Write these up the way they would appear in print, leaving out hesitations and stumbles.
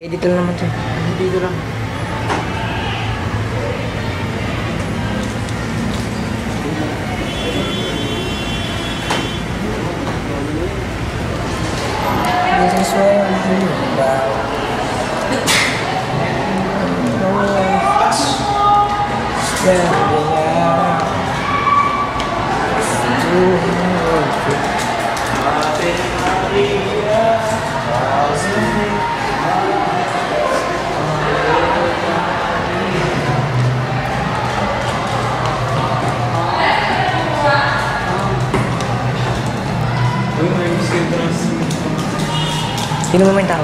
Dito lang naman siya. Dito lang. This is why I'm here about. Standing out. Sino mo may tao?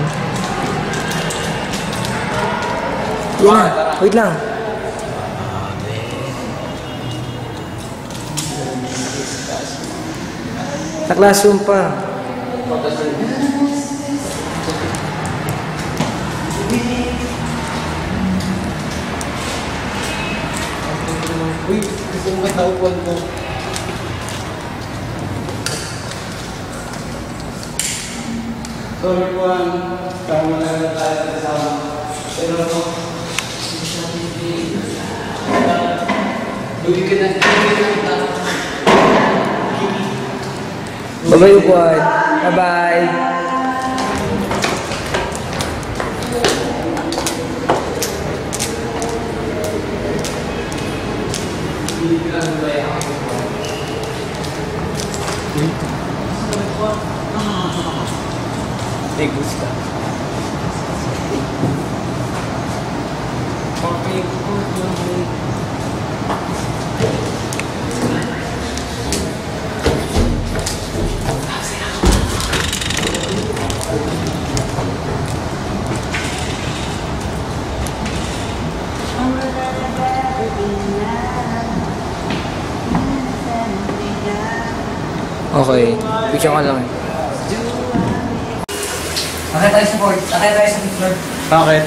Yan na, wait lang. Sa classroom pa. Uy, gusto mo kataupuan ko. Sorry po, tama na tayo kasama. Pero ako, lugi ka na kita. Bye-bye, Upuan. Bye-bye. Te gusta. Okay, picture ka lang eh. Akit tayo sa board. Akit tayo sa picture. Bakit?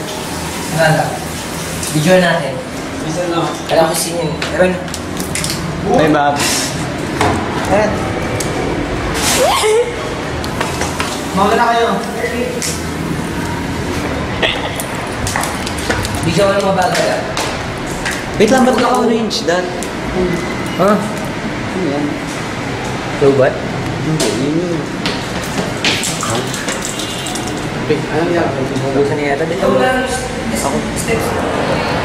Nala. Video natin. Bisa lang. Kailangan ko sinin. Pero yun. Hey, Babs. Ayan. Mawala na kayo. Video ko lang mabagal ah. Wait lang, ba't naka-orange that? Ha? Ano yan? Robot? Hindi, yun yun. Ano yan? Busan niya yata dito. Ako.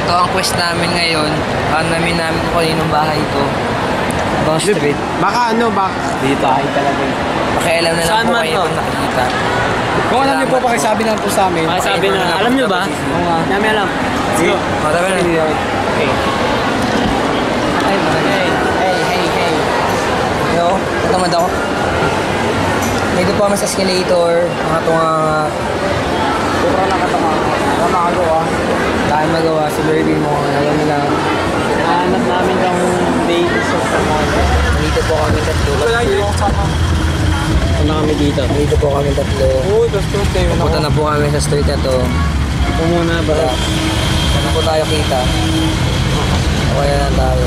Ito ang quest namin ngayon. Namin kung kaninong bahay ito. Bang street. Baka ano, baka dito ay talaga. Pakialam na lang Saan po man kayo to? kung nakikita. Kung alam niyo po, pakisabi na po sa amin. Pakisabi na. Alam niyo ba? Oo nga. Namin alam. Let's go. Tara na. Okay. Hey. Yo, tatamad ako. Dito po kami sa escalator. Mga tunga. Sobrang nakatama. Wala makagawa. Dahil magawa si Berby mo. Alam mo lang. Hanap namin yung date sa Samoa. Dito po kami tatlo. Ano kami dito? Dito po kami tatlo. Oo, that's good kayo. Pupunta na po kami sa street na to. Ito muna ba? Saan po tayo kita? O kaya na tayo.